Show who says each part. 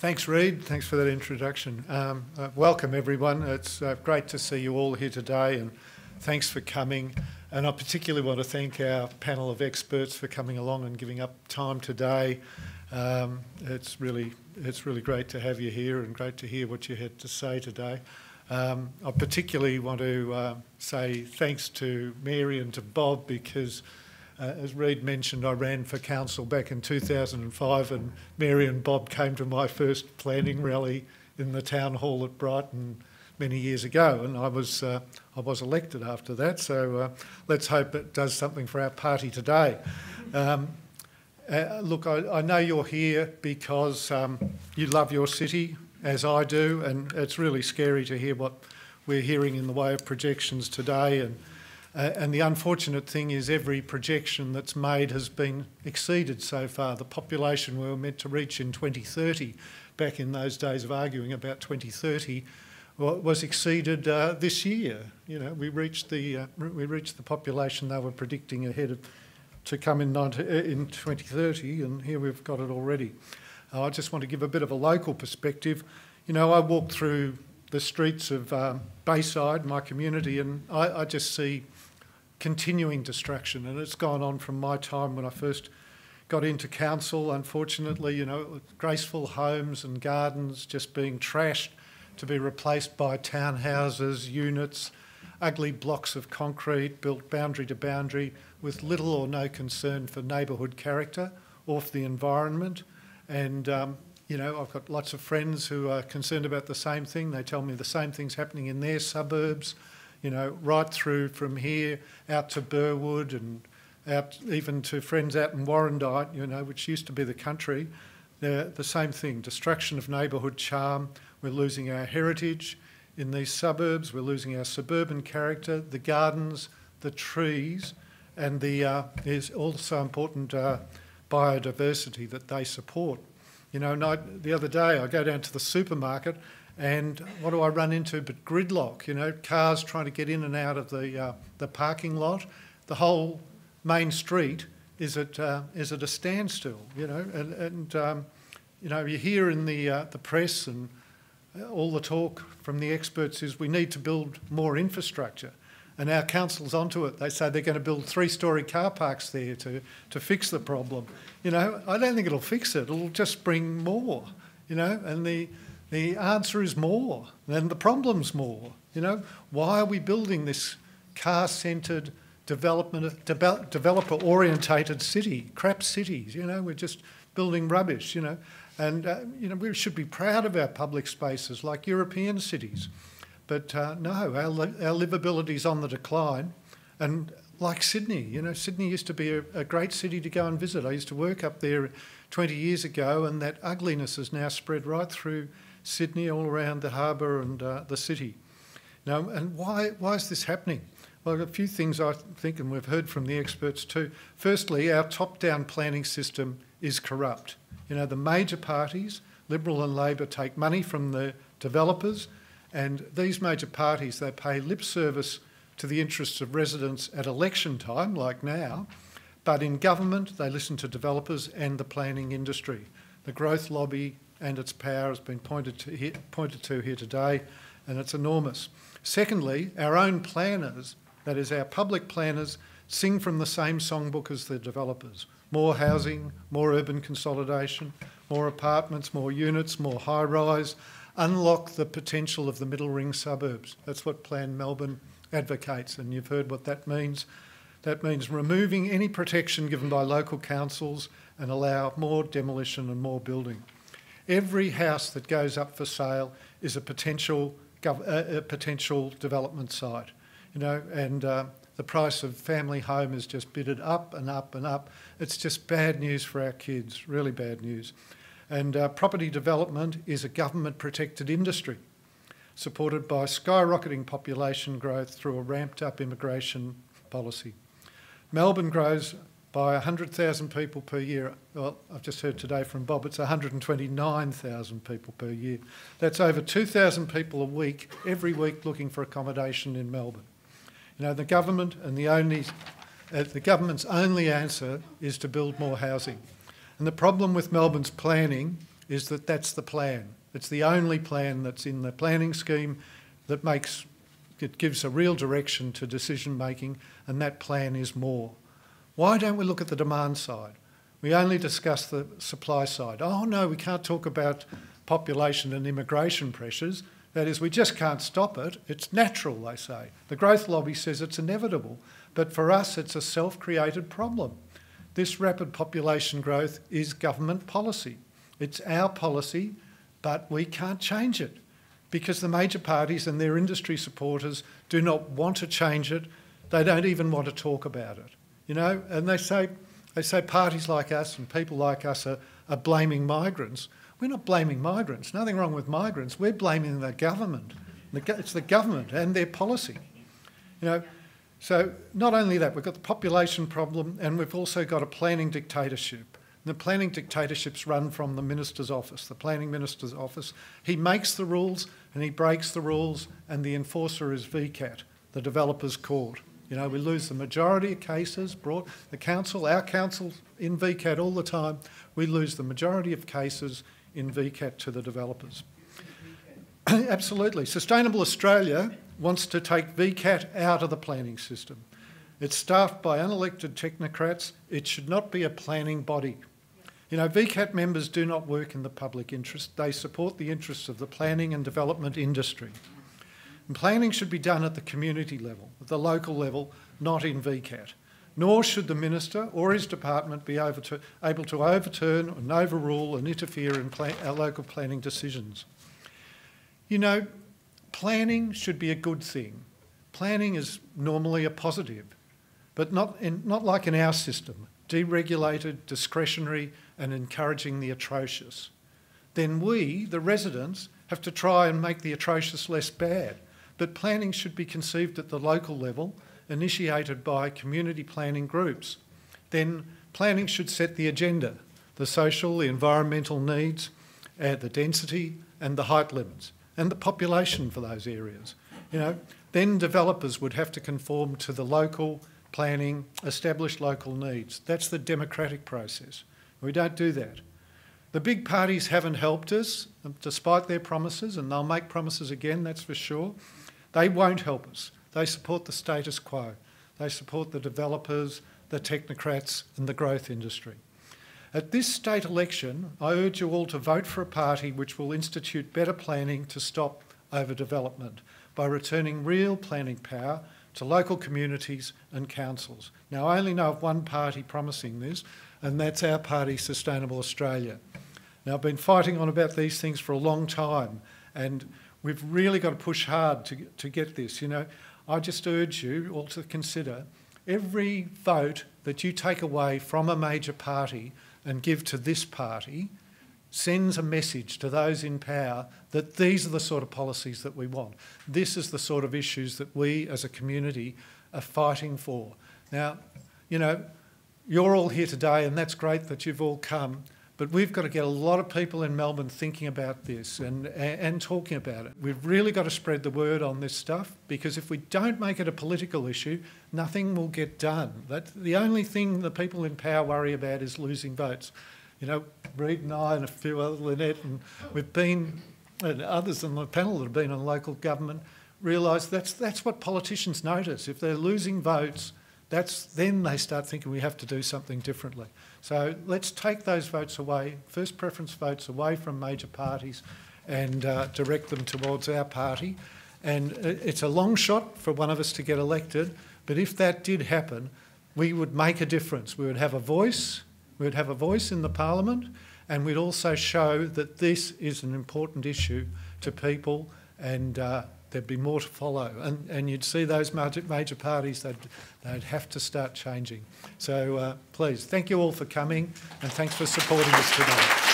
Speaker 1: Thanks, Reid. Thanks for that introduction. Welcome, everyone. It's great to see you all here today, and thanks for coming. And I particularly want to thank our panel of experts for coming along and giving up time today. It's really great to have you here and great to hear what you had to say today. I particularly want to say thanks to Mary and to Bob because, as Reid mentioned, I ran for council back in 2005 and Mary and Bob came to my first planning rally in the town hall at Brighton many years ago, and I was elected after that, so let's hope it does something for our party today. Look, I know you're here because you love your city, as I do, and it's really scary to hear what we're hearing in the way of projections today. And the unfortunate thing is every projection that's made has been exceeded so far. The population we were meant to reach in 2030, back in those days of arguing about 2030, was exceeded this year. You know, we reached the population they were predicting to come in 2030, and here we've got it already. I just want to give a bit of a local perspective. You know, I walk through the streets of Bayside, my community, and I just see continuing destruction, and it's gone on from my time when I first got into council. Unfortunately, you know, graceful homes and gardens just being trashed to be replaced by townhouses, units, ugly blocks of concrete built boundary to boundary with little or no concern for neighbourhood character or for the environment. And you know, I've got lots of friends who are concerned about the same thing. They tell me the same thing's happening in their suburbs, you know, right through from here out to Burwood and out even to friends out in Warrandyte, you know, which used to be the country. They're the same thing, destruction of neighbourhood charm. We're losing our heritage in these suburbs. We're losing our suburban character, the gardens, the trees, and there's also important biodiversity that they support. You know, the other day I go down to the supermarket and what do I run into but gridlock, you know, cars trying to get in and out of the parking lot. The whole main street is at a standstill, you know, and you know, you hear in the press and all the talk from the experts is we need to build more infrastructure, and our council's onto it. They say they're going to build 3-storey car parks there to fix the problem. You know, I don't think it'll fix it. It'll just bring more, you know, and the answer is more, and the problem's more. You know, why are we building this car-centred, developer-orientated city, crap cities? You know, we're just building rubbish, you know. And, you know, we should be proud of our public spaces like European cities. But no, our livability's on the decline. And like Sydney, you know, Sydney used to be a great city to go and visit. I used to work up there 20 years ago, and that ugliness has now spread right through Sydney, all around the harbour and the city. Now, and why is this happening? Well, a few things I think, and we've heard from the experts too. Firstly, our top-down planning system is corrupt. You know, the major parties, Liberal and Labor, take money from the developers, and these major parties, they pay lip service to the interests of residents at election time, like now, but in government, they listen to developers and the planning industry. The growth lobby and its power has been pointed to here today, and it's enormous. Secondly, our own planners, that is our public planners, sing from the same songbook as the developers. More housing, more urban consolidation, more apartments, more units, more high-rise, unlock the potential of the middle ring suburbs. That's what Plan Melbourne advocates, and you've heard what that means. That means removing any protection given by local councils and allow more demolition and more building. Every house that goes up for sale is a potential development site, you know, and the price of family home is just bidded up and up and up. It's just bad news for our kids, really bad news. And property development is a government-protected industry, supported by skyrocketing population growth through a ramped-up immigration policy. Melbourne grows by 100,000 people per year. Well, I've just heard today from Bob, it's 129,000 people per year. That's over 2,000 people a week, every week looking for accommodation in Melbourne. You know, the government and the government's only answer is to build more housing. And the problem with Melbourne's planning is that that's the plan. It's the only plan that's in the planning scheme that gives a real direction to decision making, and that plan is more. Why don't we look at the demand side? We only discuss the supply side. Oh no, we can't talk about population and immigration pressures. That is, we just can't stop it. It's natural, they say. The growth lobby says it's inevitable, but for us it's a self-created problem. This rapid population growth is government policy. It's our policy, but we can't change it because the major parties and their industry supporters do not want to change it. They don't even want to talk about it, you know. And they say parties like us and people like us are blaming migrants. We're not blaming migrants. Nothing wrong with migrants. We're blaming the government. It's the government and their policy, you know. So not only that, we've got the population problem and we've also got a planning dictatorship. The planning dictatorships run from the minister's office, the planning minister's office. He makes the rules and he breaks the rules, and the enforcer is VCAT, the developer's court. You know, we lose the majority of cases brought, our council in VCAT all the time. We lose the majority of cases in VCAT to the developers. Absolutely. Sustainable Australia wants to take VCAT out of the planning system. It's staffed by unelected technocrats. It should not be a planning body. You know, VCAT members do not work in the public interest. They support the interests of the planning and development industry. And planning should be done at the community level, at the local level, not in VCAT. Nor should the minister or his department be able to overturn and overrule and interfere in our local planning decisions. You know, planning should be a good thing. Planning is normally a positive, but not like in our system, deregulated, discretionary and encouraging the atrocious. Then we, the residents, have to try and make the atrocious less bad. But planning should be conceived at the local level, initiated by community planning groups. Then planning should set the agenda, the social, the environmental needs, the density and the height limits, and the population for those areas. You know, then developers would have to conform to the local planning, established local needs. That's the democratic process. We don't do that. The big parties haven't helped us, despite their promises, and they'll make promises again, that's for sure. They won't help us. They support the status quo. They support the developers, the technocrats and the growth industry. At this state election, I urge you all to vote for a party which will institute better planning to stop overdevelopment by returning real planning power to local communities and councils. Now, I only know of one party promising this, and that's our party, Sustainable Australia. Now, I've been fighting on about these things for a long time, and we've really got to push hard to get this. You know, I just urge you all to consider every vote that you take away from a major party and give to this party sends a message to those in power that these are the sort of policies that we want. This is the sort of issues that we as a community are fighting for. Now, you know, you're all here today and that's great that you've all come, but we've got to get a lot of people in Melbourne thinking about this and talking about it. We've really got to spread the word on this stuff, because if we don't make it a political issue, nothing will get done. The only thing the people in power worry about is losing votes. You know, Reid and I and a few others, Lynette, and we've been, and others on the panel that have been on local government, realise that's what politicians notice. If they're losing votes, then they start thinking we have to do something differently. So let's take those votes away, first preference votes away from major parties, and direct them towards our party. And it's a long shot for one of us to get elected, but if that did happen, we would make a difference. We would have a voice. We'd have a voice in the parliament, and we'd also show that this is an important issue to people, and there'd be more to follow. And you'd see those major parties, they'd have to start changing. So please, thank you all for coming, and thanks for supporting us today.